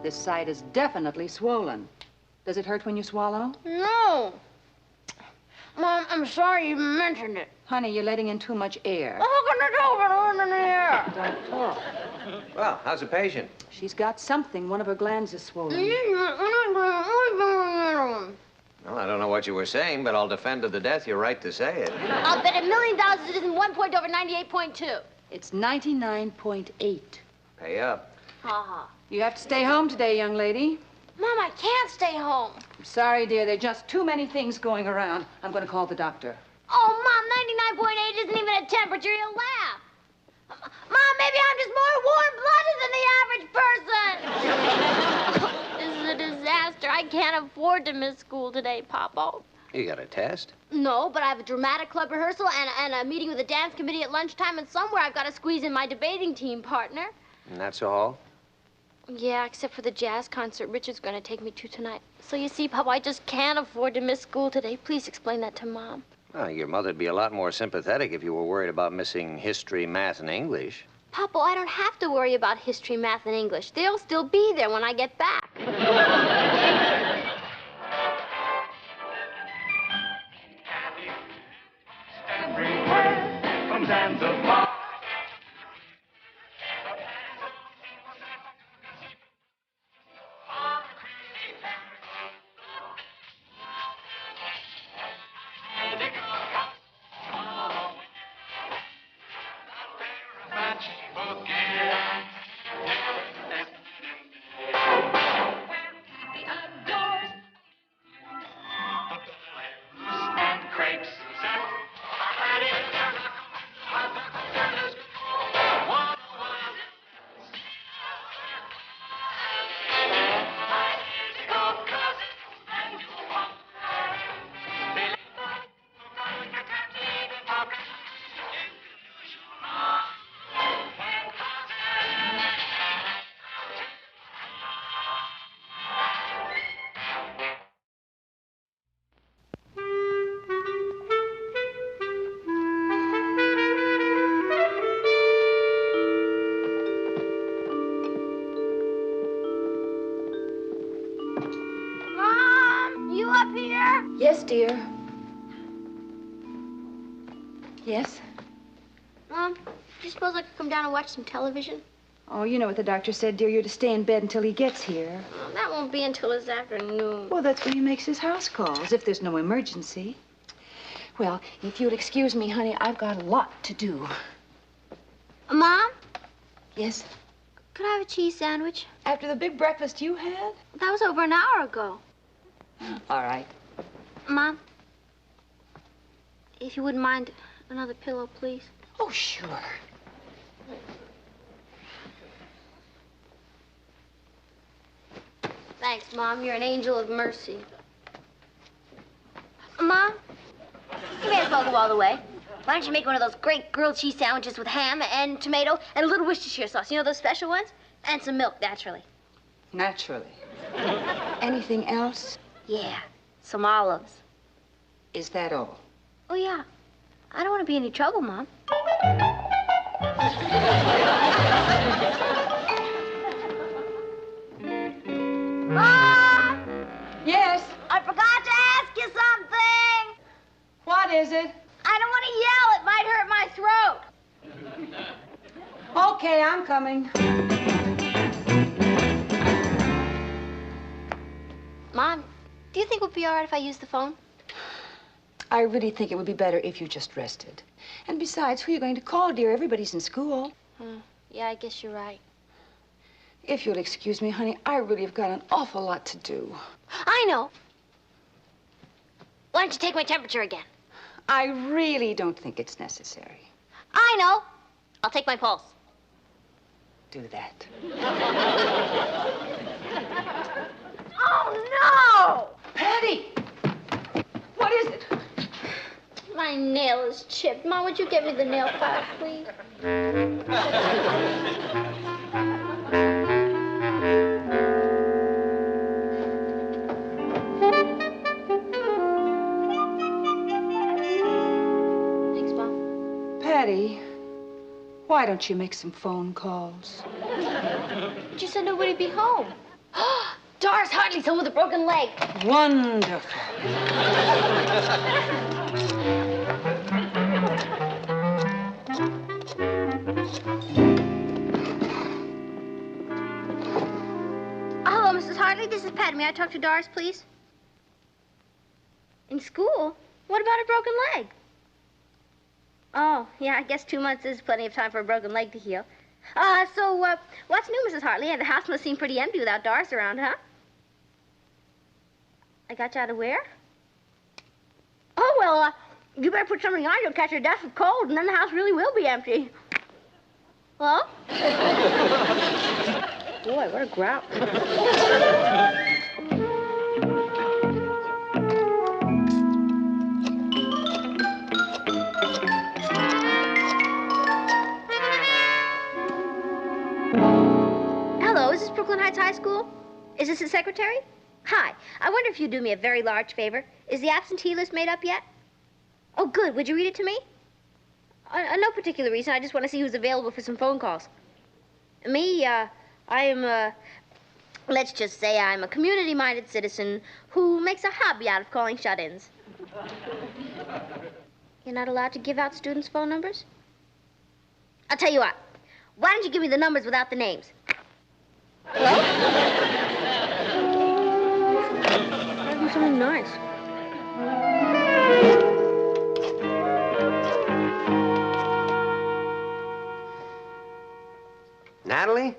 This side is definitely swollen. Does it hurt when you swallow? No. Mom, I'm sorry you even mentioned it. Honey, you're letting in too much air. Well, how can I tell if I don't let in the air? Don't talk. Well, how's the patient? She's got something. One of her glands is swollen. Well, I don't know what you were saying, but I'll defend to the death your right to say it. I'll bet $1 million it isn't 1 point over 98.2. It's 99.8. Pay up. Ha-ha. You have to stay home today, young lady. Mom, I can't stay home. I'm sorry, dear. There are just too many things going around. I'm going to call the doctor. Oh, Mom, 99.8 isn't even a temperature. You'll laugh. Mom, maybe I'm just more warm-blooded than the average person. This is a disaster. I can't afford to miss school today, Papa. You got a test? No, but I have a dramatic club rehearsal and a meeting with the dance committee at lunchtime, and somewhere I've got to squeeze in my debating team partner. And that's all? Yeah, except for the jazz concert Richard's going to take me to tonight. So you see, Papa, I just can't afford to miss school today. Please explain that to Mom. Well, your mother'd be a lot more sympathetic if you were worried about missing history, math, and English. Papa, I don't have to worry about history, math, and English. They'll still be there when I get back. Everywhere from Zanzibar. Yes, dear. Yes? Mom, do you suppose I could come down and watch some television? Oh, you know what the doctor said, dear. You're to stay in bed until he gets here. Oh, that won't be until this afternoon. Well, that's when he makes his house calls, if there's no emergency. Well, if you'll excuse me, honey, I've got a lot to do. Mom? Yes? Could I have a cheese sandwich? After the big breakfast you had? That was over an hour ago. All right. Mom, if you wouldn't mind another pillow, please. Oh, sure. Thanks, Mom. You're an angel of mercy. Mom, you may as well go all the way. Why don't you make one of those great grilled cheese sandwiches with ham and tomato and a little Worcestershire sauce? You know those special ones? And some milk, naturally. Naturally. Anything else? Yeah, some olives. Is that all? Oh, yeah. I don't want to be any trouble, Mom. Mom! Yes? I forgot to ask you something. What is it? I don't want to yell. It might hurt my throat. Okay, I'm coming. Mom, do you think it would be all right if I used the phone? I really think it would be better if you just rested. And besides, who are you going to call, dear? Everybody's in school. Yeah, I guess you're right. If you'll excuse me, honey, I really have got an awful lot to do. I know. Why don't you take my temperature again? I really don't think it's necessary. I know. I'll take my pulse. Do that. Oh, no! Patty! What is it? My nail is chipped. Mom, would you get me the nail file, please? Thanks, Mom. Patty, why don't you make some phone calls? But you said nobody'd be home. Doris Hartley's home with a broken leg. Wonderful. Hello, Mrs. Hartley. This is Pat. May I talk to Doris, please? In school? What about a broken leg? Oh, yeah, I guess 2 months is plenty of time for a broken leg to heal. What's new, Mrs. Hartley? The house must seem pretty empty without Doris around, huh? I got you out of where? Oh, well, you better put something on. You'll catch your death of cold, and then the house really will be empty. Hello? Boy, what a growl. Hello, is this Brooklyn Heights High School? Is this the secretary? Hi, I wonder if you'd do me a very large favor. Is the absentee list made up yet? Oh, good. Would you read it to me? No particular reason. I just want to see who's available for some phone calls. Me, I am, let's just say I'm a community-minded citizen who makes a hobby out of calling shut-ins. You're not allowed to give out students' phone numbers? I'll tell you what. Why don't you give me the numbers without the names? Hello? Gotta do something nice. Natalie?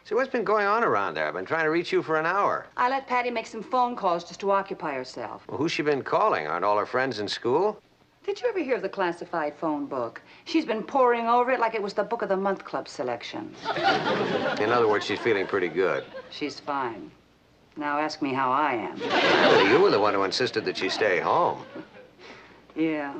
See, what's been going on around there? I've been trying to reach you for an hour. I let Patty make some phone calls just to occupy herself. Well, who's she been calling? Aren't all her friends in school? Did you ever hear of the classified phone book? She's been poring over it like it was the Book of the Month Club selection. In other words, she's feeling pretty good. She's fine. Now ask me how I am. Well, you were the one who insisted that she stay home. Yeah.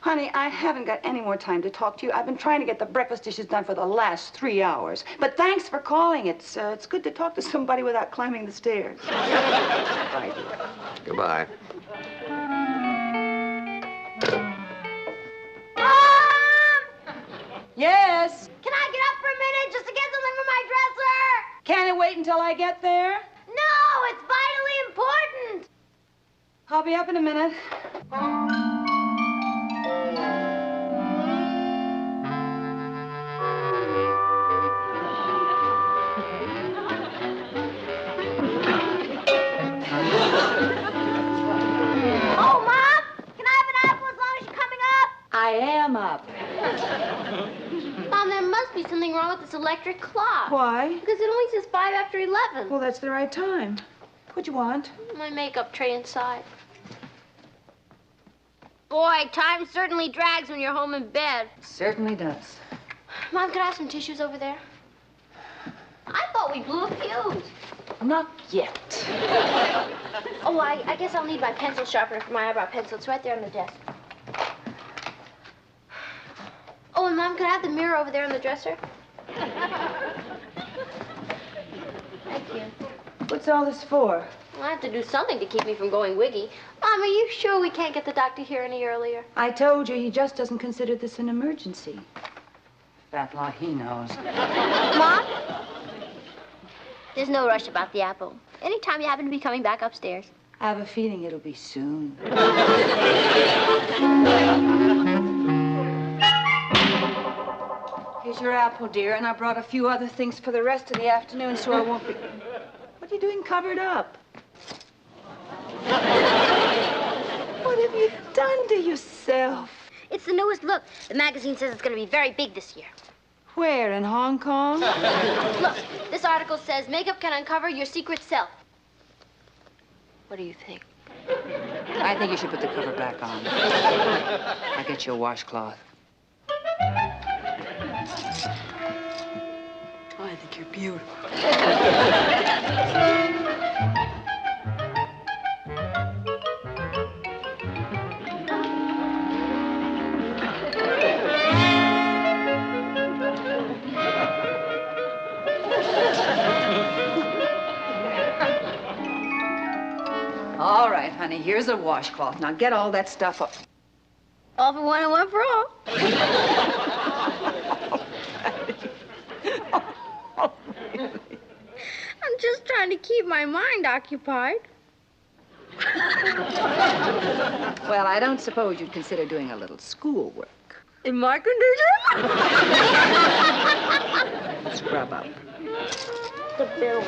Honey, I haven't got any more time to talk to you. I've been trying to get the breakfast dishes done for the last 3 hours. But thanks for calling. It's good to talk to somebody without climbing the stairs. Bye, dear. Goodbye. Mom! Yes? Can I get up for a minute just to get something from my dresser? Can it wait until I get there? No, it's vitally important. I'll be up in a minute. Oh, Mom! Can I have an apple as long as you're coming up? I am up. Mom, there must be something wrong with this electric clock. Why? Because it only says 5 after 11. Well, that's the right time. What'd you want? My makeup tray inside. Boy, time certainly drags when you're home in bed. Certainly does. Mom, can I have some tissues over there? I thought we blew a fuse. Not yet. Oh, I guess I'll need my pencil sharpener for my eyebrow pencil. It's right there on the desk. Oh, and Mom, can I have the mirror over there on the dresser? Thank you. What's all this for? Well, I have to do something to keep me from going wiggy. Mom, are you sure we can't get the doctor here any earlier? I told you he just doesn't consider this an emergency. Fat lot he knows. Mom? There's no rush about the apple. Anytime you happen to be coming back upstairs. I have a feeling it'll be soon. Here's your apple, dear, and I brought a few other things for the rest of the afternoon so I won't be... What are you doing covered up? What have you done to yourself? It's the newest look. The magazine says it's going to be very big this year. Where, in Hong Kong? Look, this article says makeup can uncover your secret self. What do you think? I think you should put the cover back on. I'll get you a washcloth. Oh, I think you're beautiful. All right, honey, here's a washcloth. Now get all that stuff up. All for one and one for all. I'm just trying trying to keep my mind occupied. Well, I don't suppose you'd consider doing a little schoolwork. In my condition? Scrub up. The bill.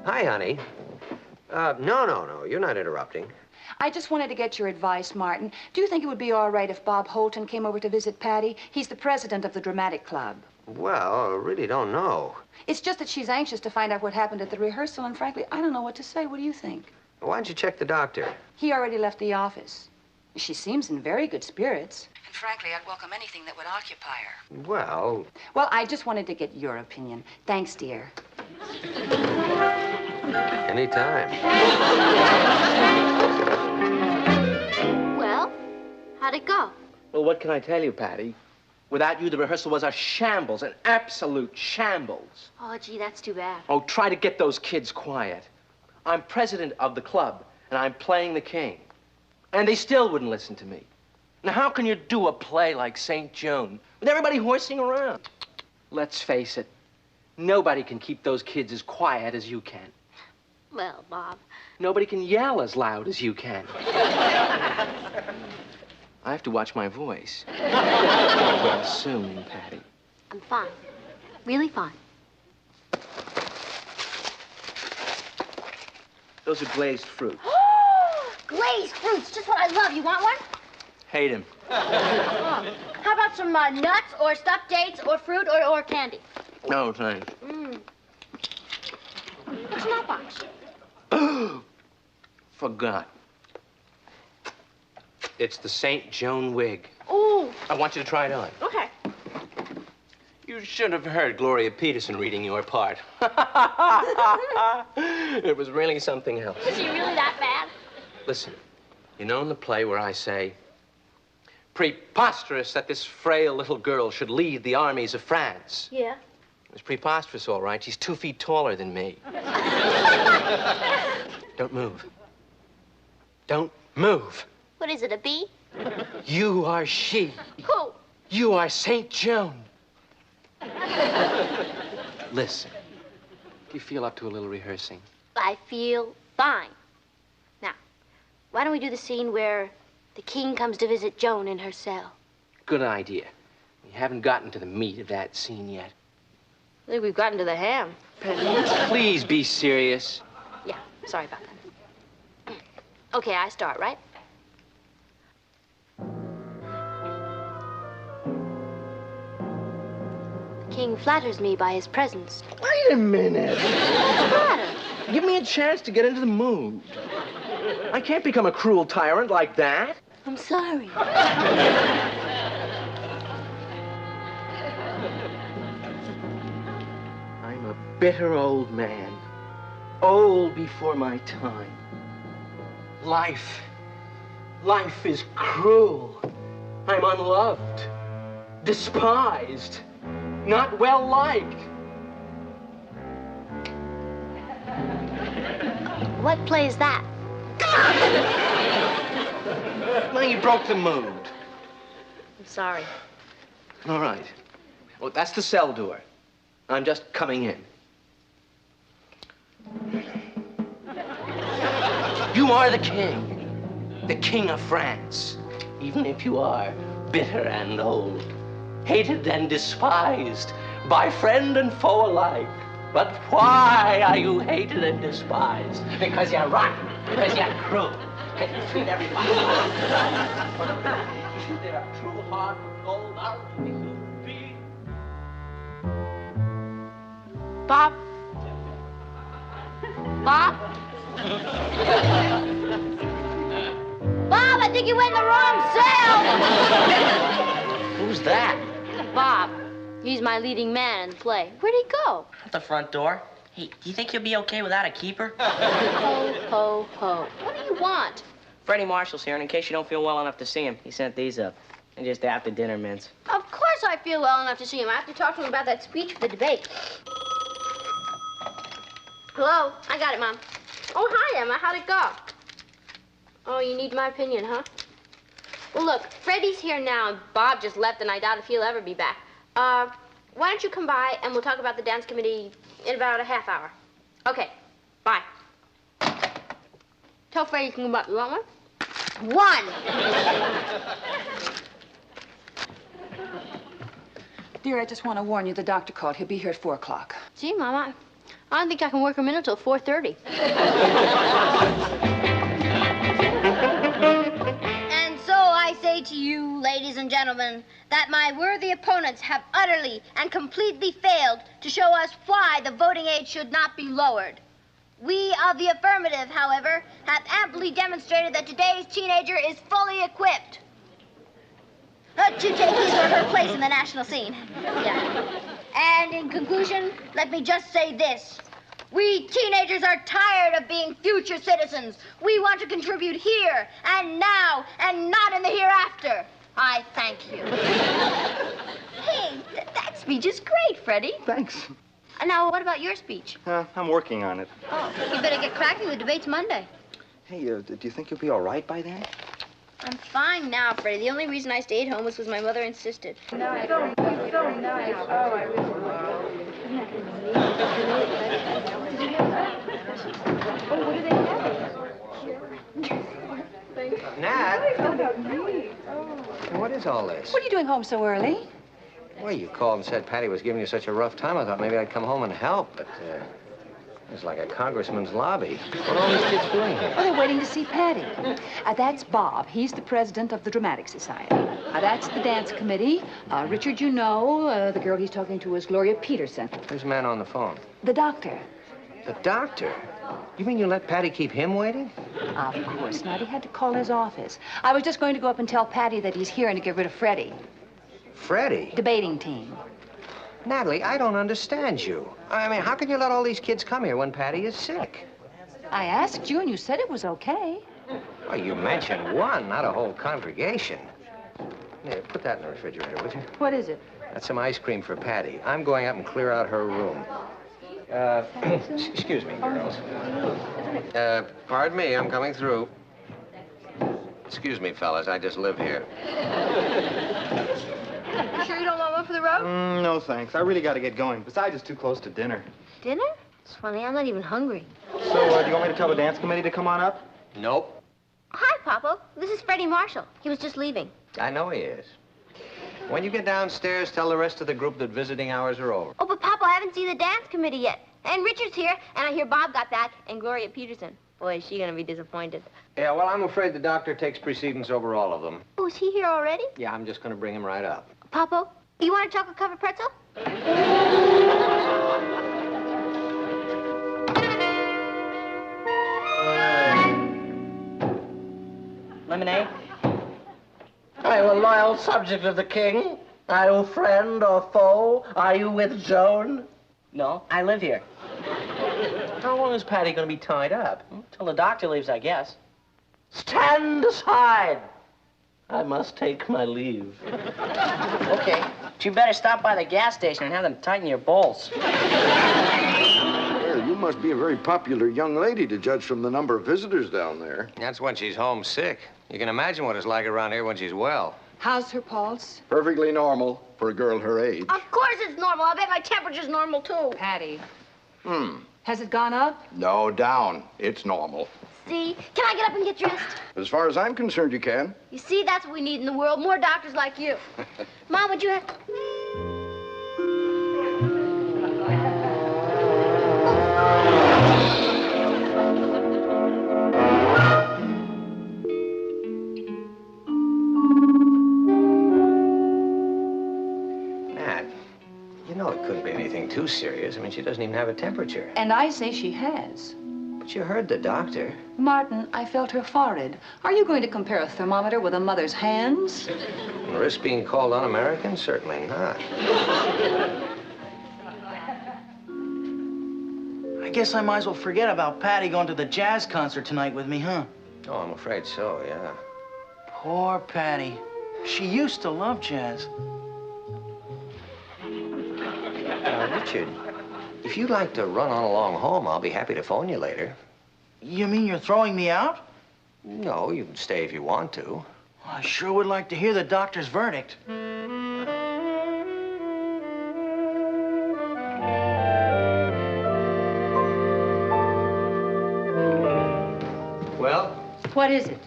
Hi, honey. No, you're not interrupting. I just wanted to get your advice, Martin. Do you think it would be all right if Bob Holton came over to visit Patty? He's the president of the dramatic club. Well, I really don't know. It's just that she's anxious to find out what happened at the rehearsal, and frankly, I don't know what to say. What do you think? Why don't you check the doctor? He already left the office. She seems in very good spirits. And frankly, I'd welcome anything that would occupy her. Well, I just wanted to get your opinion. Thanks, dear. anytime. Well, how'd it go? Well, what can I tell you, Patty? Without you, the rehearsal was a shambles, an absolute shambles. Oh, gee, that's too bad. Oh, try to get those kids quiet. I'm president of the club, and I'm playing the king. And they still wouldn't listen to me. Now, how can you do a play like St. Joan with everybody horsing around? Let's face it, nobody can keep those kids as quiet as you can. Well, Bob. Nobody can yell as loud as you can. I have to watch my voice. Well, soon, Patty. I'm fine. Really fine. Those are glazed fruit. Glazed fruits, just what I love. You want one? Hate him. How about some nuts or stuffed dates or fruit or candy? No, thanks. What's in that box? Forgot. It's the St. Joan wig. Ooh. I want you to try it on. Okay. You should have heard Gloria Peterson reading your part. It was really something else. Is she really that bad? Listen, you know in the play where I say, preposterous that this frail little girl should lead the armies of France. Yeah. It was preposterous, all right. She's 2 feet taller than me. Don't move. Don't move. What is it, a bee? You are she. Who? You are St. Joan. Listen, do you feel up to a little rehearsing? I feel fine. Now, why don't we do the scene where the king comes to visit Joan in her cell? Good idea. We haven't gotten to the meat of that scene yet. I think we've gotten to the ham. Please be serious. Yeah, sorry about that. Okay, I start, right? The king flatters me by his presence. Wait a minute. What's the matter? Give me a chance to get into the mood. I can't become a cruel tyrant like that. I'm sorry. I'm a bitter old man. Old before my time. Life is cruel. I'm unloved, despised, not well liked. What play is that? Now you broke the mood. I'm sorry. All right. Well, that's the cell door. I'm just coming in. You are the king of France, even if you are bitter and old, hated and despised by friend and foe alike. But why are you hated and despised? Because you're rotten, because you're cruel, because you treat everybody like you did a true heart of gold. I'll give you be. Bob? Bob? Bob, I think you went in the wrong cell! Who's that? Bob. He's my leading man in the play. Where'd he go? At the front door. Hey, do you think you'll be okay without a keeper? Ho, ho, ho. What do you want? Freddie Marshall's here, and in case you don't feel well enough to see him, he sent these up. And just after dinner mints. Of course I feel well enough to see him. I have to talk to him about that speech for the debate. Hello? I got it, Mom. Oh, hi, Emma. How'd it go? Oh, you need my opinion, huh? Well, look, Freddie's here now, and Bob just left, and I doubt if he'll ever be back. Why don't you come by, and we'll talk about the dance committee in about a half hour. Okay, bye. Tell Freddie you can come up. You want one? One! Dear, I just want to warn you, the doctor called. He'll be here at 4 o'clock. Gee, Mama, I don't think I can work him in until 4:30. And so I say to you, ladies and gentlemen, that my worthy opponents have utterly and completely failed to show us why the voting age should not be lowered. We of the affirmative, however, have amply demonstrated that today's teenager is fully equipped to take his or her place in the national scene. Yeah. And in conclusion, let me just say this. We teenagers are tired of being future citizens. We want to contribute here and now and not in the hereafter. I thank you. Hey, that speech is great, Freddie. Thanks. Now, what about your speech? I'm working on it. Oh, you better get cracking. The debate's Monday. Hey, do you think you'll be all right by then? I'm fine now, Freddie. The only reason I stayed home was because my mother insisted. Nice. So nice. Oh, I really Oh, what do they have? Nat? What is all this? What are you doing home so early? Well, you called and said Patty was giving you such a rough time. I thought maybe I'd come home and help, but it's like a congressman's lobby. What are all these kids doing here? Oh, they're waiting to see Patty. That's Bob. He's the president of the Dramatic Society. That's the dance committee. Richard, you know. The girl he's talking to is Gloria Peterson. Who's the man on the phone? The doctor. The doctor? You mean you let Patty keep him waiting? Of course not. He had to call his office. I was just going to go up and tell Patty that he's here and to get rid of Freddie. Freddie? Debating team. Natalie, I don't understand you. I mean, how can you let all these kids come here when Patty is sick? I asked you, and you said it was okay. Well, you mentioned one, not a whole congregation. Here, put that in the refrigerator, would you? What is it? That's some ice cream for Patty. I'm going up and clear out her room. Excuse me, girls. Pardon me, I'm coming through. Excuse me, fellas, I just live here. You sure you don't want one for the road? No, thanks. I really got to get going. Besides, it's too close to dinner. Dinner? It's funny, I'm not even hungry. So, do you want me to tell the dance committee to come on up? Nope. Hi, Papa. This is Freddie Marshall. He was just leaving. I know he is. When you get downstairs, tell the rest of the group that visiting hours are over. Oh, but Papa, I haven't seen the dance committee yet. And Richard's here, and I hear Bob got back, and Gloria Peterson. Boy, is she gonna be disappointed. Yeah, well, I'm afraid the doctor takes precedence over all of them. Oh, is he here already? Yeah, I'm just gonna bring him right up. Papa, you want a chocolate-covered pretzel? Lemonade? Are you a loyal subject of the king? Are you friend or foe? Are you with Joan? No, I live here. How long is Patty going to be tied up? Till the doctor leaves, I guess. Stand aside. I must take my leave. Okay, but you better stop by the gas station and have them tighten your bolts. Well, you must be a very popular young lady to judge from the number of visitors down there. That's when she's homesick. You can imagine what it's like around here when she's well. How's her pulse? Perfectly normal for a girl her age. Of course it's normal. I bet my temperature's normal, too. Patty. Has it gone up? No, down. It's normal. See? Can I get up and get dressed? As far as I'm concerned, you can. You see, that's what we need in the world. More doctors like you. Mom, would you have... Nat, you know it couldn't be anything too serious. I mean, she doesn't even have a temperature. And I say she has. But you heard the doctor. Martin, I felt her forehead. Are you going to compare a thermometer with a mother's hands? Risk being called un-American? Certainly not. I guess I might as well forget about Patty going to the jazz concert tonight with me, huh? Oh, I'm afraid so, yeah. Poor Patty. She used to love jazz. Richard, If you'd like to run on along home, I'll be happy to phone you later. You mean you're throwing me out? No, you can stay if you want to. I sure would like to hear the doctor's verdict. Well? What is it?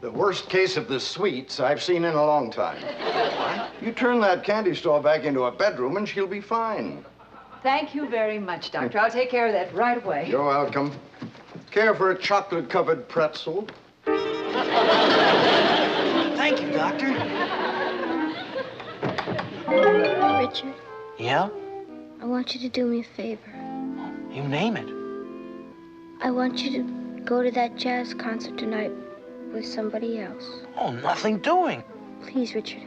The worst case of the sweets I've seen in a long time. You turn that candy store back into a bedroom and she'll be fine. Thank you very much, Doctor. I'll take care of that right away. You're welcome. Care for a chocolate-covered pretzel? Thank you, Doctor. Richard, Yeah? I want you to do me a favor. You name it. I want you to go to that jazz concert tonight with somebody else. Oh, nothing doing. Please, Richard.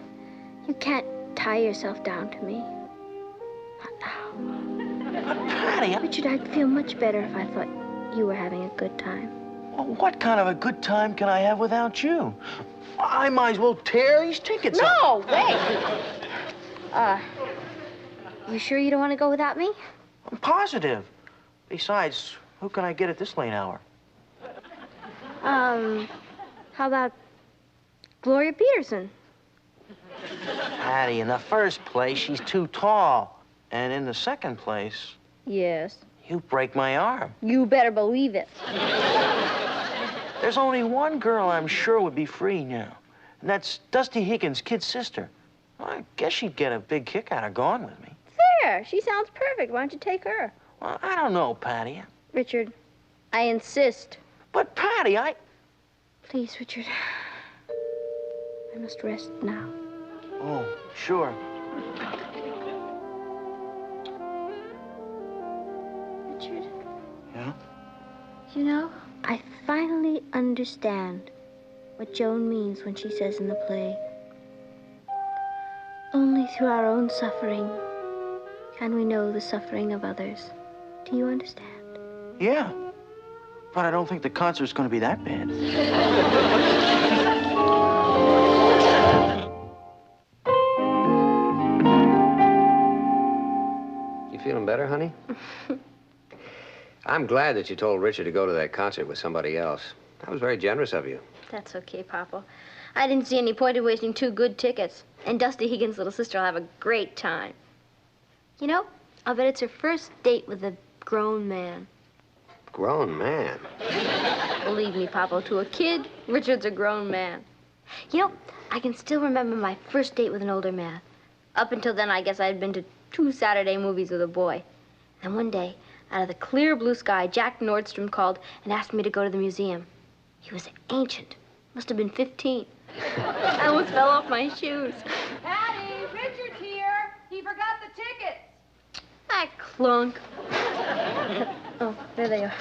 You can't tie yourself down to me. Not now. But Patty, Richard, I'd feel much better if I thought you were having a good time. well, what kind of a good time can I have without you? I might as well tear these tickets up. No, wait. You sure you don't want to go without me? I'm positive. Besides, who can I get at this late hour? How about Gloria Peterson? Patty, in the first place, she's too tall. And in the second place, Yes. you break my arm. You better believe it. There's only one girl I'm sure would be free now, and that's Dusty Higgins' kid sister. I guess she'd get a big kick out of going with me. There, she sounds perfect. Why don't you take her? Well, I don't know, Patty. Richard, I insist. But, Patty, Please, Richard. I must rest now. Oh, sure. Richard, Yeah? you know, I finally understand what Joan means when she says in the play, only through our own suffering can we know the suffering of others. Do you understand? Yeah. But I don't think the concert's going to be that bad. You feeling better, honey? I'm glad that you told Richard to go to that concert with somebody else. That was very generous of you. That's okay, Papa. I didn't see any point in wasting 2 good tickets. And Dusty Higgins' little sister will have a great time. You know, I'll bet it's her first date with a grown man. Grown man. Believe me, Papa, to a kid, Richard's a grown man. You know, I can still remember my first date with an older man. Up until then, I guess I had been to 2 Saturday movies with a boy. And one day, out of the clear blue sky, Jack Nordstrom called and asked me to go to the museum. He was ancient. Must have been 15. I almost fell off my shoes. Patty, Richard's here. He forgot the tickets. Ah, clunk. Oh, there they are.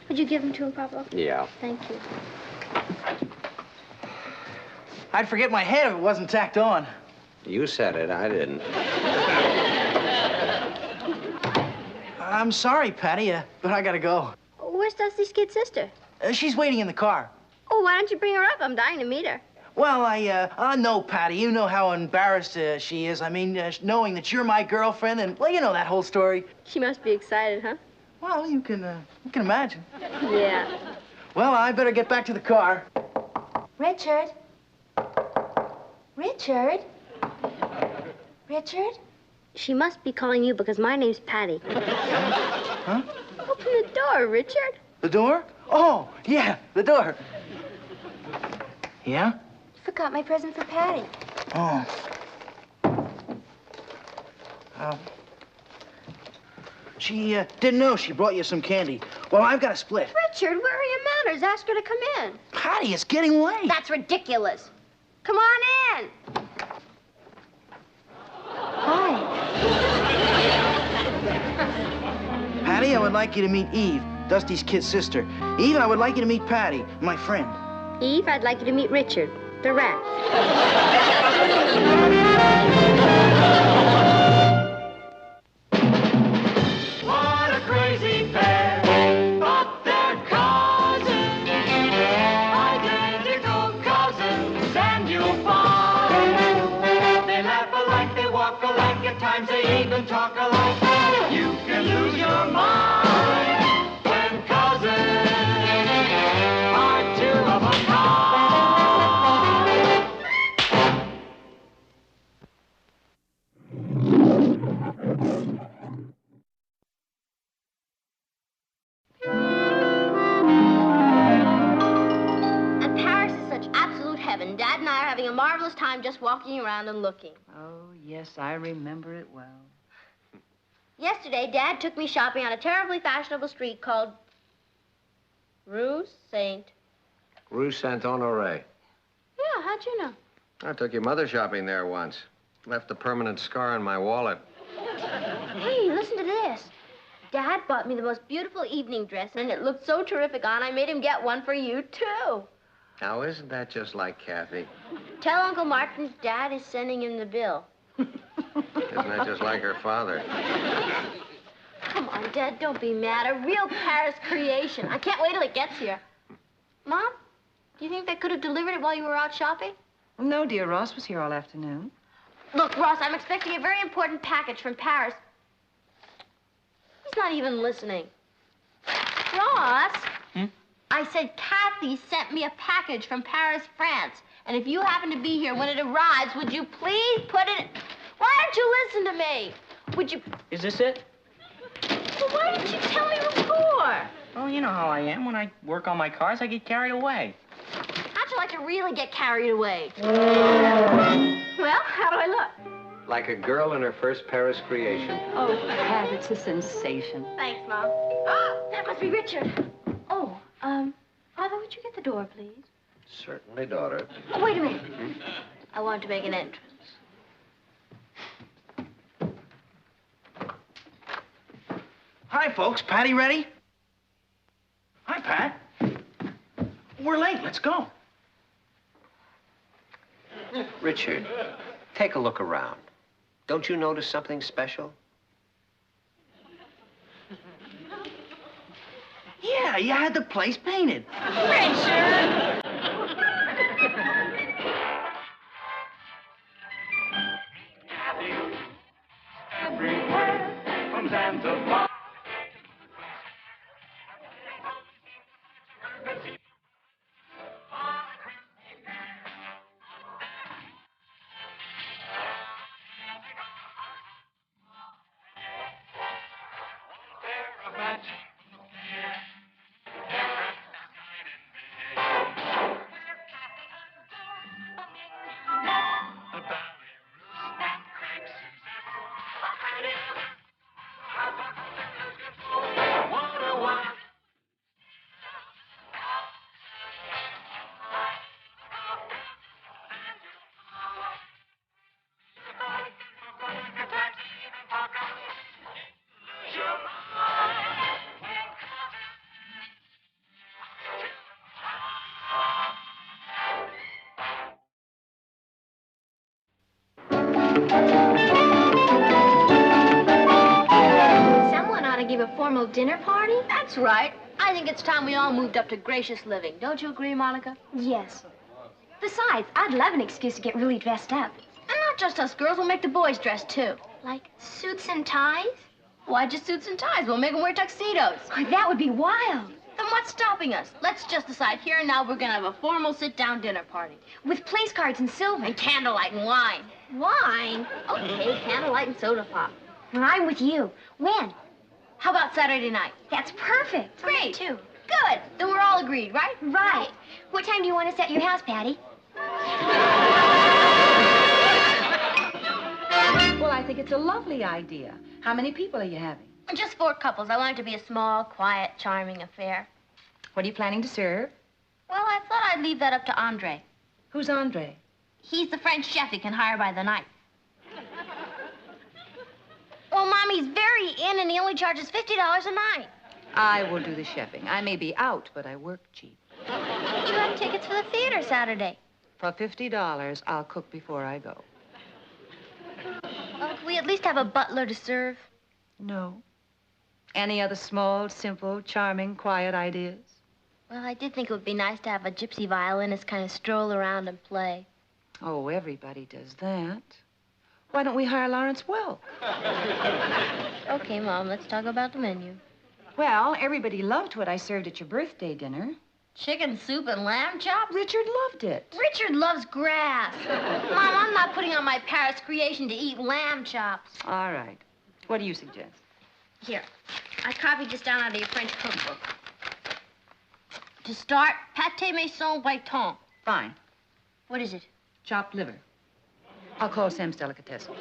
Would you give them to him, Papa? Yeah. Thank you. I'd forget my head if it wasn't tacked on. You said it, I didn't. I'm sorry, Patty, but I gotta go. Where's Dusty's kid sister? She's waiting in the car. Oh, why don't you bring her up? I'm dying to meet her. Well, I know, Patty. You know how embarrassed she is. I mean, knowing that you're my girlfriend, and, well, you know that whole story. She must be excited, huh? Well, you can imagine. Yeah. Well, I better get back to the car. Richard? Richard? Richard? She must be calling you because my name's Patty. Huh? Open the door, Richard. The door? Oh, yeah, the door. Yeah? You forgot my present for Patty. Oh. She didn't know she brought you some candy. Well, I've got a split. Richard, where are your manners? Ask her to come in. Patty, it's getting late. That's ridiculous. Come on in. Hi. Patty, I would like you to meet Eve, Dusty's kid sister. Eve, I would like you to meet Patty, my friend. Eve, I'd like you to meet Richard, the rat. What a crazy pair, but they're cousins, identical cousins, and you'll find they laugh alike, they walk alike, at times they even talk alike. You can lose your walking around and looking. Oh, yes, I remember it well. Yesterday, Dad took me shopping on a terribly fashionable street called Rue Saint. Rue Saint-Honoré. Yeah, how'd you know? I took your mother shopping there once. Left a permanent scar on my wallet. Hey, listen to this. Dad bought me the most beautiful evening dress, and it looked so terrific on, I made him get one for you, too. Now, isn't that just like Kathy? Tell Uncle Martin's dad is sending him the bill. Isn't that just like her father? Come on, Dad, don't be mad. A real Paris creation. I can't wait till it gets here. Mom, do you think they could have delivered it while you were out shopping? No, dear. Ross was here all afternoon. Look, Ross, I'm expecting a very important package from Paris. He's not even listening. Ross? I said Kathy sent me a package from Paris, France. And if you happen to be here when it arrives, would you please put it... Why don't you listen to me? Would you... Is this it? Well, why didn't you tell me before? Oh, you know how I am. When I work on my cars, I get carried away. How'd you like to really get carried away? Well, how do I look? Like a girl in her first Paris creation. Oh, Pat, it's a sensation. Thanks, Mom. That must be Richard. Oh, Father, would you get the door, please? Certainly, daughter. Oh, wait a minute. I want to make an entrance. Hi, folks. Patty ready? Hi, Pat. We're late. Let's go. Richard, take a look around. Don't you notice something special? Yeah, you had the place painted. Richard! Everywhere from Zanzibar. Someone ought to give a formal dinner party. That's right. I think it's time we all moved up to gracious living. Don't you agree, Monica? Yes. Besides, I'd love an excuse to get really dressed up. And not just us girls, we'll make the boys dress too. Like suits and ties? Why just suits and ties? We'll make them wear tuxedos. Oh, that would be wild. Then what's stopping us? Let's just decide here and now we're gonna have a formal sit-down dinner party. With place cards and silver. And candlelight and wine. Wine? Okay, candlelight and soda pop. Well, I'm with you. When? How about Saturday night? That's perfect. Great. Too. Good. Then we're all agreed, right? Right. What time do you want us at your house, Patty? Well, I think it's a lovely idea. How many people are you having? Just 4 couples. I want it to be a small, quiet, charming affair. What are you planning to serve? Well, I thought I'd leave that up to Andre. Who's Andre? He's the French chef you can hire by the night. Well, Mom, he's very in, and he only charges $50 a night. I will do the chefing. I may be out, but I work cheap. You have tickets for the theater Saturday. For $50, I'll cook before I go. Well, can we at least have a butler to serve? No. Any other small, simple, charming, quiet ideas? Well, I did think it would be nice to have a gypsy violinist kind of stroll around and play. Oh, everybody does that. Why don't we hire Lawrence Welk? Okay, Mom, let's talk about the menu. Well, everybody loved what I served at your birthday dinner. Chicken soup and lamb chops? Richard loved it. Richard loves grass. Mom, I'm not putting on my Paris creation to eat lamb chops. All right. What do you suggest? Here, I copied this down out of your French cookbook. To start, pâté maison Breton. Fine. What is it? Chopped liver. I'll call Sam's Delicatessen.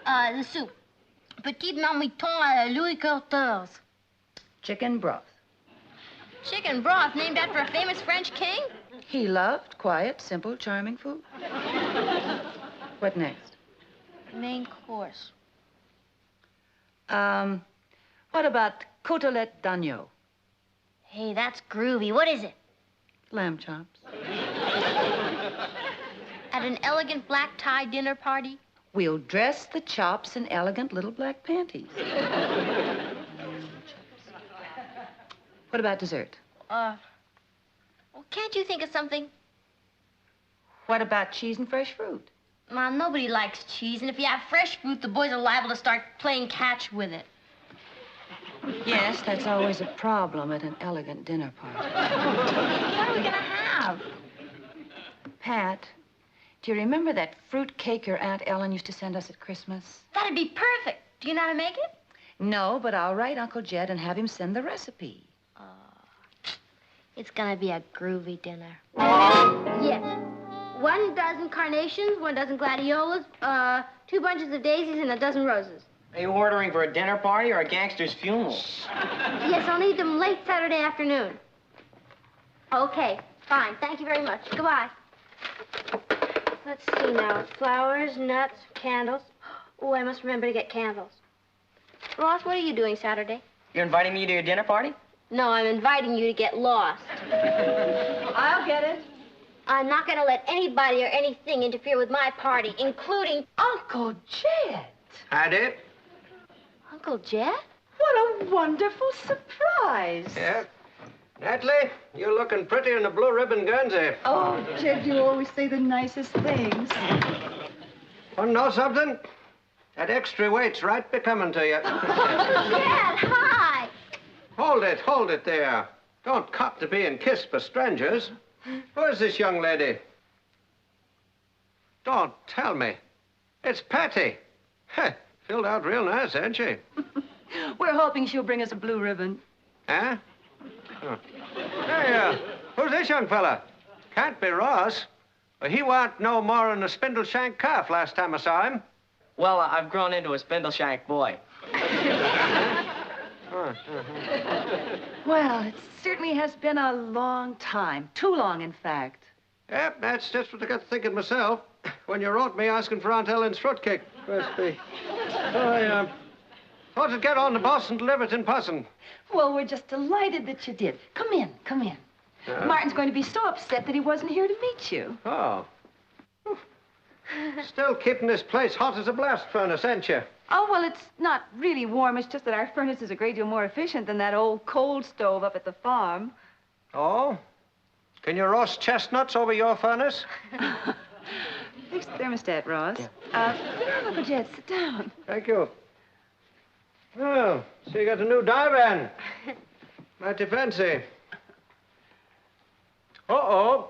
The soup. Petite marmiton à Louis XIV. Chicken broth. Chicken broth named after a famous French king? He loved quiet, simple, charming food. What next? Main course. What about côtelette d'agneau? Hey, that's groovy. What is it? Lamb chops. At an elegant black tie dinner party? We'll dress the chops in elegant little black panties. What about dessert? Well, can't you think of something? What about cheese and fresh fruit? Ma, nobody likes cheese, and if you have fresh fruit, the boys are liable to start playing catch with it. Yes, that's always a problem at an elegant dinner party. What are we gonna have? Pat, do you remember that fruit cake your Aunt Ellen used to send us at Christmas? That'd be perfect. Do you know how to make it? No, but I'll write Uncle Jed and have him send the recipe. It's gonna be a groovy dinner. Yes. 1 dozen carnations, 1 dozen gladiolas, 2 bunches of daisies, and 1 dozen roses. Are you ordering for a dinner party or a gangster's funeral? Yes, I'll need them late Saturday afternoon. Okay, fine. Thank you very much. Goodbye. Let's see now. Flowers, nuts, candles. Oh, I must remember to get candles. Ross, what are you doing Saturday? You're inviting me to your dinner party? No, I'm inviting you to get lost. I'll get it. I'm not going to let anybody or anything interfere with my party, including Uncle Jed. Howdy. Uncle Jed? What a wonderful surprise. Yeah. Natalie, you're looking pretty in a blue ribbon Guernsey. Oh, Jed, you always say the nicest things. Want to know something? That extra weight's right becoming to you. Dad, hi. Hold it there. Don't cop to being kissed by strangers. Who is this young lady? Don't tell me. It's Patty. Heh, filled out real nice, ain't she? We're hoping she'll bring us a blue ribbon. Huh? Oh. Hey, who's this young fella? Can't be Ross. He warn't no more than a spindle-shank calf last time I saw him. Well, I've grown into a spindle-shank boy. Well, it certainly has been a long time. Too long, in fact. Yep, that's just what I got to thinking myself when you wrote me asking for Aunt Ellen's fruitcake recipe. So I thought I'd get on the bus and deliver it in person. Well, we're just delighted that you did. Come in, come in. Martin's going to be so upset that he wasn't here to meet you. Oh. Still keeping this place hot as a blast furnace, ain't you? Oh, well, it's not really warm. It's just that our furnace is a great deal more efficient than that old coal stove up at the farm. Oh? Can you roast chestnuts over your furnace? Fix the thermostat, Ross. Yeah. Sit down, Uncle Jed. Sit down. Thank you. Oh, so you got a new divan. Mighty fancy. Uh-oh.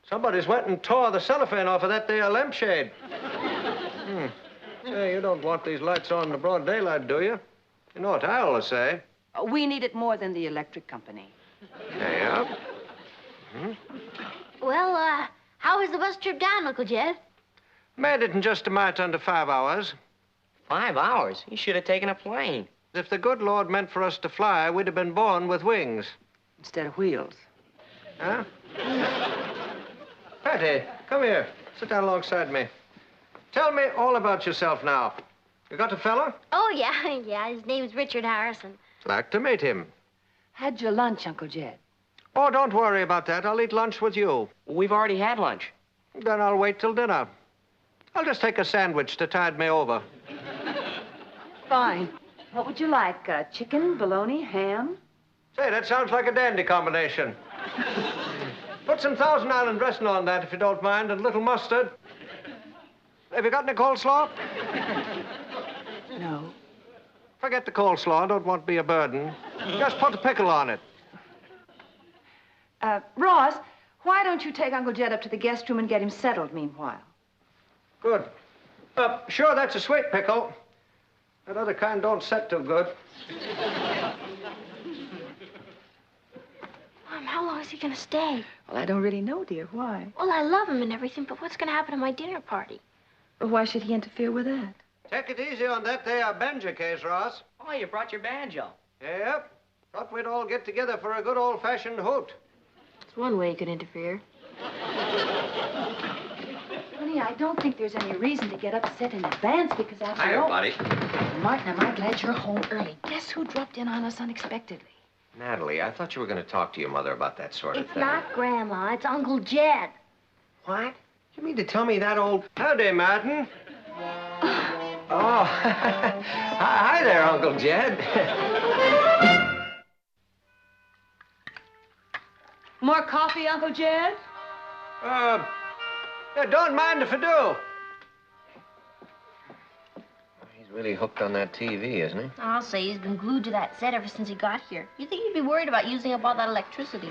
Somebody's went and tore the cellophane off of that there lampshade. Say, you don't want these lights on in the broad daylight, do you? You know what I always say. We need it more than the electric company. There you are. Well, how was the bus trip down, Uncle Jed? Made it in just a mite under 5 hours. 5 hours? You should have taken a plane. If the good Lord meant for us to fly, we'd have been born with wings. Instead of wheels. Huh? Patty, come here. Sit down alongside me. Tell me all about yourself now. You got a fella? Oh, yeah, yeah. His name's Richard Harrison. Like to meet him. Had your lunch, Uncle Jed? Oh, don't worry about that. I'll eat lunch with you. We've already had lunch. Then I'll wait till dinner. I'll just take a sandwich to tide me over. Fine. What would you like? Chicken, bologna, ham? Say, that sounds like a dandy combination. Put some Thousand Island dressing on that, if you don't mind, and a little mustard. Have you got any coleslaw? No. Forget the coleslaw. I don't want to be a burden. Just put a pickle on it. Ross, why don't you take Uncle Jed up to the guest room and get him settled meanwhile? Good. Sure, that's a sweet pickle. That other kind don't set too good. I'm how long is he gonna stay? Well, I don't really know, dear. Why? Well, I love him and everything, but what's gonna happen to my dinner party? Well, why should he interfere with that? Take it easy on that there banjo case, Ross. Oh, you brought your banjo. Yep. Thought we'd all get together for a good old-fashioned hoot. It's one way he could interfere. Honey, I don't think there's any reason to get upset in advance because after Hi, all... everybody. Martin, am I glad you're home early. Guess who dropped in on us unexpectedly? Natalie, I thought you were going to talk to your mother about that sort of It's thing. not Grandma, it's Uncle Jed. What? You mean to tell me that old... Howdy, Martin. Oh, hi there, Uncle Jed. More coffee, Uncle Jed? Yeah, don't mind if I do. He's really hooked on that TV, isn't he? I'll say he's been glued to that set ever since he got here. You think he'd be worried about using up all that electricity?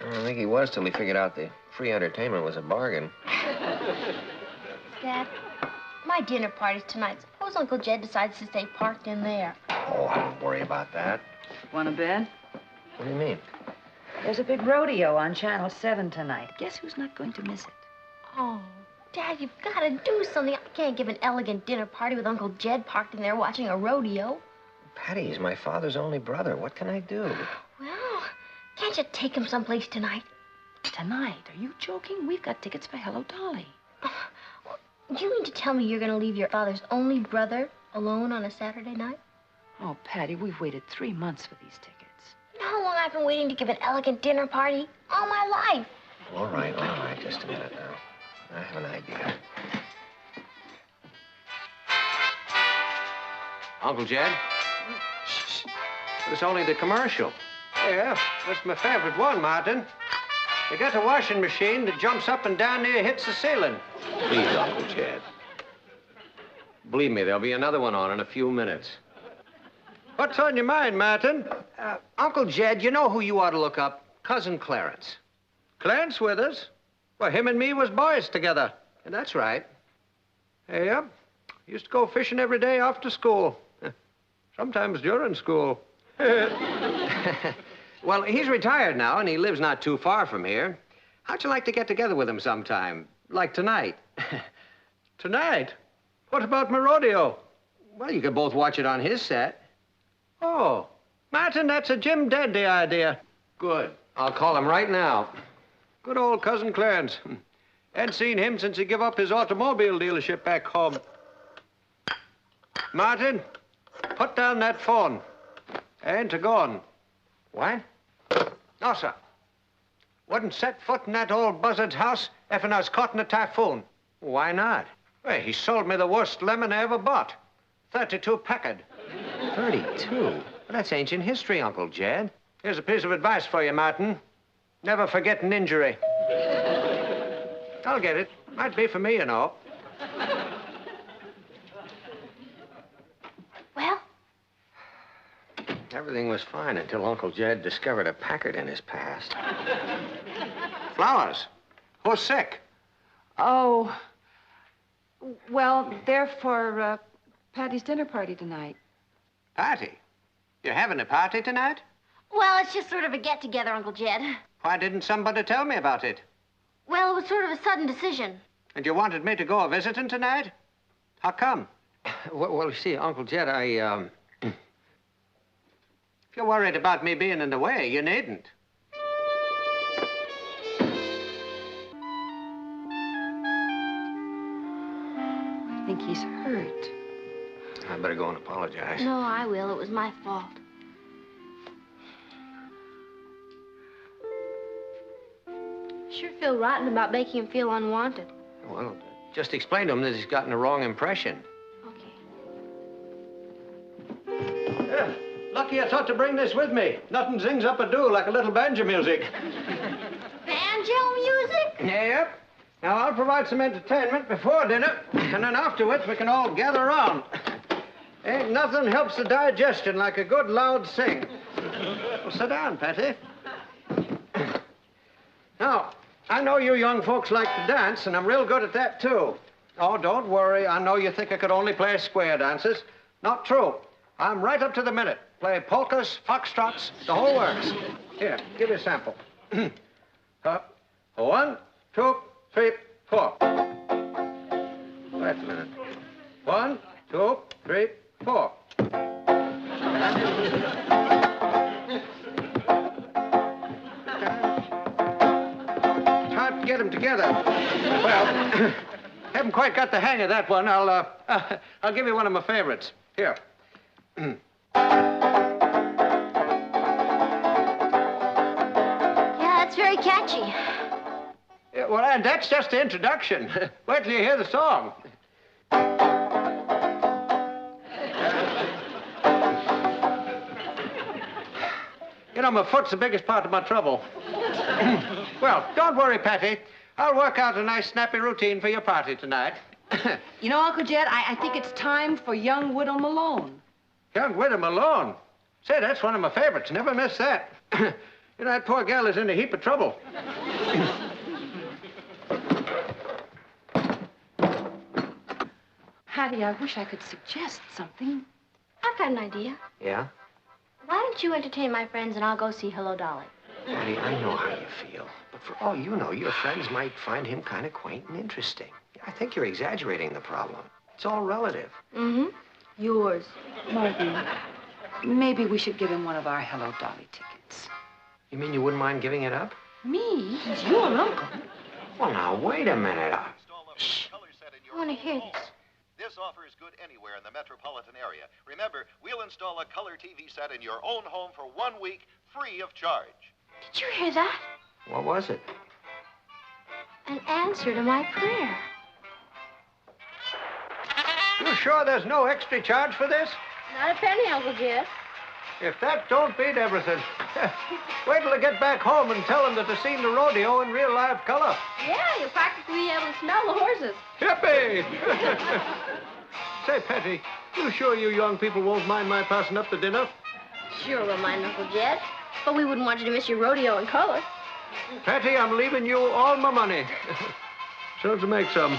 I don't think he was till he figured out the free entertainment was a bargain. Dad, my dinner party's tonight. Suppose Uncle Jed decides to stay parked in there. Oh, I don't worry about that. Want a bed? What do you mean? There's a big rodeo on Channel 7 tonight. Guess who's not going to miss it? Oh, Dad, you've got to do something. I can't give an elegant dinner party with Uncle Jed parked in there watching a rodeo. Patty, he's my father's only brother. What can I do? Well, can't you take him someplace tonight? Tonight? Are you joking? We've got tickets for Hello Dolly. Do you mean to tell me you're going to leave your father's only brother alone on a Saturday night? Oh, Patty, we've waited 3 months for these tickets. You know how long I've been waiting to give an elegant dinner party? All my life. All right. Just a minute now. I have an idea. Uncle Jed? Shh. It was only the commercial. Yeah, that's my favorite one, Martin. You got a washing machine that jumps up and down near hits the ceiling. Please, Uncle Jed. Believe me, there'll be another one on in a few minutes. What's on your mind, Martin? Uncle Jed, you know who you ought to look up? Cousin Clarence. Clarence with us? Well, him and me was boys together. And that's right. Yeah. Used to go fishing every day after school. Sometimes during school. Well, he's retired now, and he lives not too far from here. How'd you like to get together with him sometime? Like tonight? Tonight? What about my rodeo? Well, you could both watch it on his set. Oh, Martin, that's a Jim Dandy idea. Good. I'll call him right now. Good old Cousin Clarence. Hadn't seen him since he gave up his automobile dealership back home. Martin, put down that phone. I ain't a-going. What? No, sir. Wouldn't set foot in that old buzzard's house if I was caught in a typhoon. Why not? Well, he sold me the worst lemon I ever bought. 32 Packard. 32? Well, that's ancient history, Uncle Jed. Here's a piece of advice for you, Martin. Never forget an injury. I'll get it. Might be for me, you know. Well? Everything was fine until Uncle Jed discovered a Packard in his past. Flowers. Who's sick? Oh, well, they're for Patty's dinner party tonight. Party? You're having a party tonight? Well, it's just sort of a get-together, Uncle Jed. Why didn't somebody tell me about it? Well, it was sort of a sudden decision. And you wanted me to go a-visiting tonight? How come? Well, you see, Uncle Jed, If you're worried about me being in the way, you needn't. I think he's hurt. I better go and apologize. No, I will. It was my fault. Sure feel rotten about making him feel unwanted. Well, just explain to him that he's gotten the wrong impression. Yeah, lucky I thought to bring this with me. Nothing zings up a do like a little banjo music. Banjo music? Yep. Now, I'll provide some entertainment before dinner, and then afterwards we can all gather around. Ain't nothing helps the digestion like a good loud sing. Well, sit down, Patty. Now, I know you young folks like to dance, and I'm real good at that, too. Oh, don't worry. I know you think I could only play square dances. Not true. I'm right up to the minute. Play polkas, foxtrots, the whole works. Here, give you a sample. Up. 1, 2, 3, 4. Wait a minute. 1, 2, 3, 4. It's hard to get them together. Well, haven't quite got the hang of that one. I'll give you one of my favorites. Here. Yeah, that's very catchy. Yeah, well, and that's just the introduction. Wait till you hear the song. You know, my foot's the biggest part of my trouble. Well, don't worry, Patty. I'll work out a nice, snappy routine for your party tonight. You know, Uncle Jed, I think it's time for young Widow Malone. Young Widow Malone? Say, that's one of my favorites. Never miss that. You know, that poor gal is in a heap of trouble. Hattie, I wish I could suggest something. I've got an idea. Yeah? Why don't you entertain my friends and I'll go see Hello, Dolly? Patty, I know how you feel. But for all you know, your friends might find him kind of quaint and interesting. I think you're exaggerating the problem. It's all relative. Mm-hmm. Yours. Martin, maybe we should give him one of our Hello, Dolly tickets. You mean you wouldn't mind giving it up? Me? He's your uncle. Well, now, wait a minute. Shh. I want to hear this. This offer is good anywhere in the metropolitan area. Remember, we'll install a color TV set in your own home for 1 week, free of charge. Did you hear that? What was it? An answer to my prayer. You sure there's no extra charge for this? Not a penny, Uncle Jed. If that don't beat everything. Wait till I get back home and tell them that they've seen the rodeo in real live color. Yeah, you'll practically be able to smell the horses. Yippee! Say, Patty, you sure you young people won't mind my passing up the dinner? Sure we'll mind, Uncle Jed. But we wouldn't want you to miss your rodeo in color. Patty, I'm leaving you all my money. So to make some.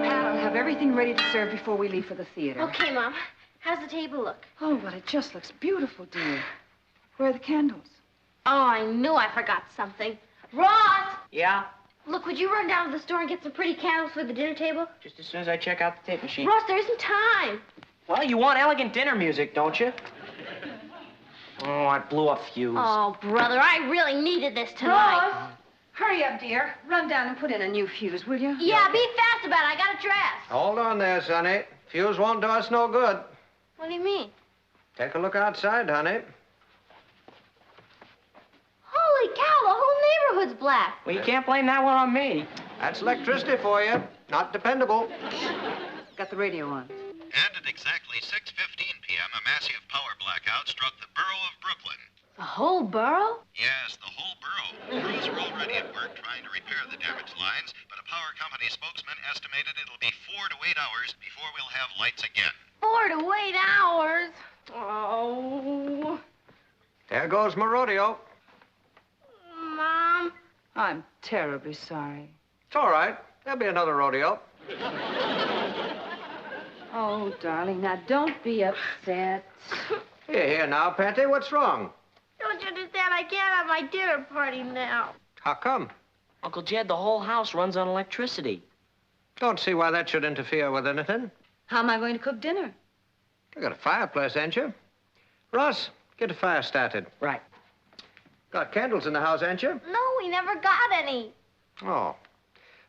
Pat, I'll have everything ready to serve before we leave for the theater. Okay, Mom. How's the table look? Oh, but it just looks beautiful, dear. Where are the candles? Oh, I knew I forgot something. Ross! Yeah? Look, would you run down to the store and get some pretty candles for the dinner table? Just as soon as I check out the tape machine. Ross, there isn't time. Well, you want elegant dinner music, don't you? Oh, I blew a fuse. Oh, brother, I really needed this tonight. Ross! Hurry up, dear. Run down and put in a new fuse, will you? Yeah, be fast about it. I got to dress. Hold on there, Sonny. Fuse won't do us no good. What do you mean? Take a look outside, honey. Holy cow, the whole neighborhood's black. Well, you can't blame that one on me. That's electricity for you. Not dependable. Got the radio on. And at exactly 6:15 p.m., a massive power blackout struck the borough of Brooklyn. The whole borough? Yes, the whole borough. Crews are already at work trying to repair the damaged lines, but a power company spokesman estimated it'll be 4 to 8 hours before we'll have lights again. 4 to 8 hours? Oh. There goes my rodeo. Mom. I'm terribly sorry. It's all right. There'll be another rodeo. Oh, darling, now don't be upset. Here, now, Patty, what's wrong? Don't you understand? I can't have my dinner party now. How come? Uncle Jed, the whole house runs on electricity. Don't see why that should interfere with anything. How am I going to cook dinner? You got a fireplace, ain't you? Ross, get the fire started. Right. Got candles in the house, ain't you? No, we never got any. Oh.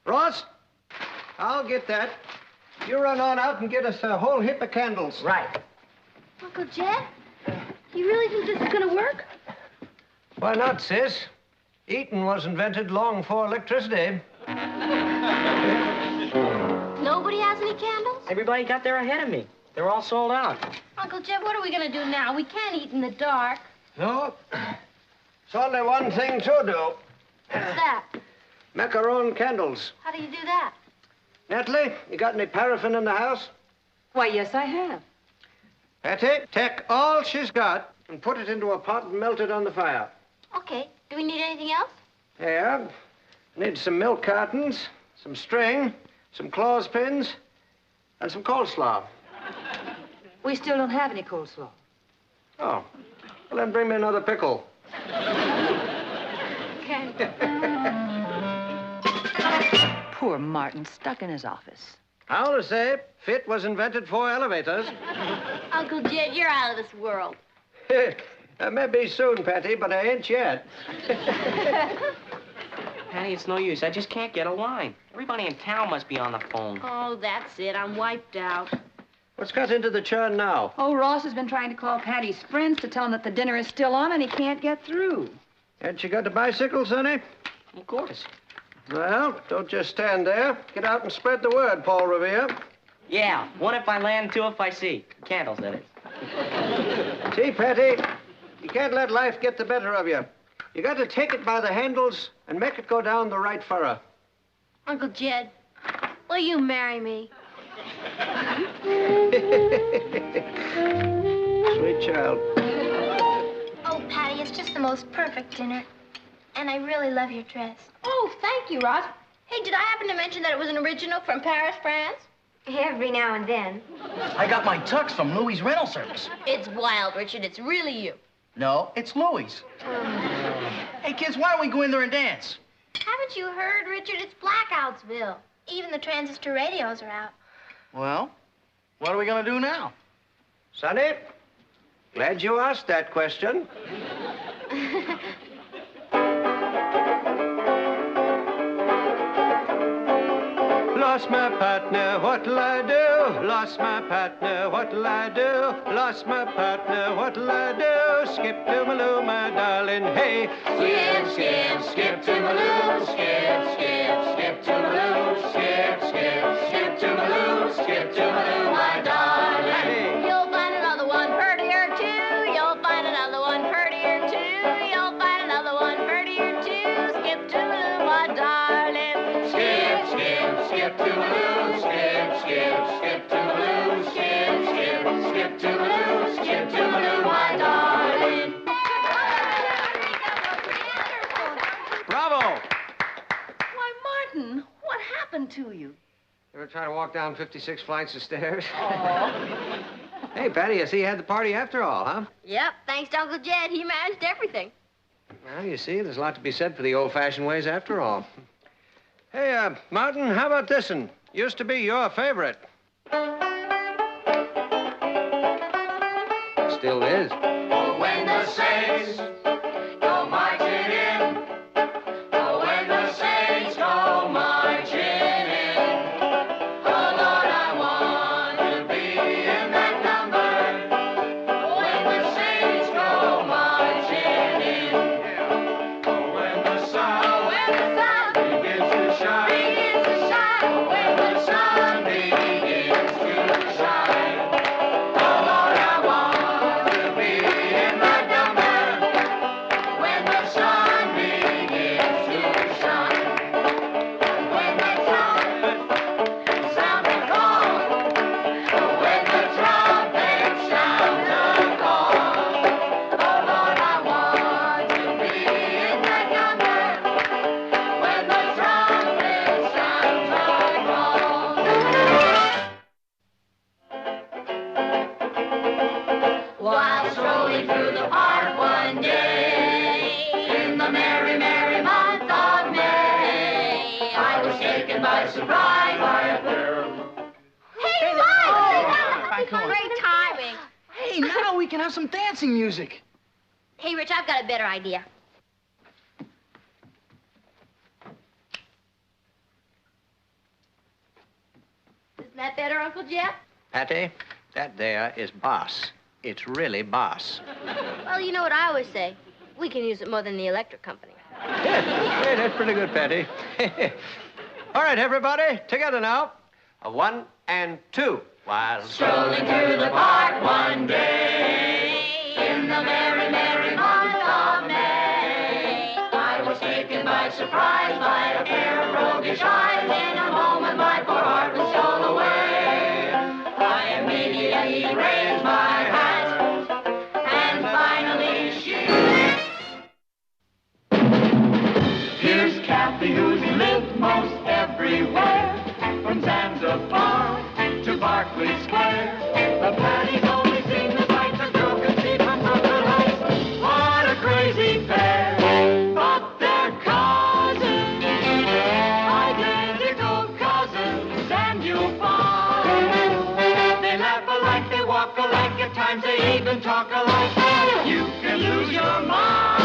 Ross, I'll get that. You run on out and get us a whole heap of candles. Right. Uncle Jed, you really think this is going to work? Why not, sis? Eating was invented long before electricity. Nobody has any candles? Everybody got there ahead of me. They're all sold out. Uncle Jed, what are we going to do now? We can't eat in the dark. No. It's only one thing to do. What's that? Make our own candles. How do you do that? Natalie, you got any paraffin in the house? Why, yes, I have. Patty, take all she's got and put it into a pot and melt it on the fire. Okay. Do we need anything else? Here. Need some milk cartons, some string, some clothespins, and some coleslaw. We still don't have any coleslaw. Oh. Well, then bring me another pickle. Poor Martin, stuck in his office. I'll say, fit was invented for elevators. Uncle Jed, you're out of this world. Maybe soon, Patty, but I ain't yet. Patty, it's no use. I just can't get a line. Everybody in town must be on the phone. Oh, that's it. I'm wiped out. What's got into the churn now? Oh, Ross has been trying to call Patty's friends to tell him that the dinner is still on and he can't get through. Ain't you got a bicycle, Sonny? Of course. Well, don't just stand there. Get out and spread the word, Paul Revere. Yeah, one if I land, two if I see. Candles, that is. See, Patty, you can't let life get the better of you. You got to take it by the handles and make it go down the right furrow. Uncle Jed, will you marry me? Sweet child. Oh, Patty, it's just the most perfect dinner. And I really love your dress. Oh, thank you, Ross. Hey, did I happen to mention that it was an original from Paris, France? Every now and then. I got my tux from Louis' rental service. It's wild, Richard. It's really you. No, it's Louis. Hey, kids, why don't we go in there and dance? Haven't you heard, Richard? It's Blackoutsville. Even the transistor radios are out. Well, what are we gonna do now? Sonny, glad you asked that question. Lost my partner, what'll I do? Lost my partner, what'll I do? Lost my partner, what'll I do? Skip to Maloo, my darling, hey. Skip, skip, skip to Maloo, skip, skip, skip to Maloo, skip, skip, skip to Maloo, skip to Maloo, my darling. Hey. You'll find another one prettier, too. You'll find another one prettier, too. You'll find another one prettier, too. Skip to Maloo, my darling. Skip, skip, skip to Maloo, skip, skip, skip to Maloo, skip, skip, skip to Maloo, skip to Maloo, my darling. Bravo! Why, Martin, what happened to you? Ever try to walk down 56 flights of stairs? Hey, Patty, I see you had the party after all, huh? Yep, thanks to Uncle Jed. He managed everything. Well, you see, there's a lot to be said for the old-fashioned ways after all. Hey, Martin, how about this one? Used to be your favorite. Still is. Oh, when the saints go marching in. Oh, when the saints go marching in. Oh, Lord, I want to be in that number. When the saints go marching in. Oh, when the sun begins to shine. Oh, when the sun begins to shine. Oh, Lord, I want to be in that number. When the sun begins to shine. When the trumpet sounds a call. When the trumpet sounds a call. Oh, Lord, I want to be in that number. When the trumpet sounds a call. While strolling through the park one day, in the merry, merry month of May, I was taken by surprise by a girl. Hey, Hi, come on. Great timing. Hey, now we can have some dancing music. Hey, Rich, I've got a better idea. Isn't that better, Uncle Jeff? Patty, that there is boss. It's really boss. Well, you know what I always say. We can use it more than the electric company. Yeah, that's pretty good, Patty. All right, everybody, together now. A 1 and 2. While Strolling through the park one day, in the merry, merry month of May, I was taken by surprise by a pair of roguish eyes. In a moment, my poor heart was stole away. I immediately raised my hat, and finally she. Here's Kathy, who's lived most everywhere, from Zanzibar to Berkeley Square. The Patty's only seen the sights a girl can see from Brooklyn Heights. What a crazy Sometimes they even talk alike. You can lose your mind.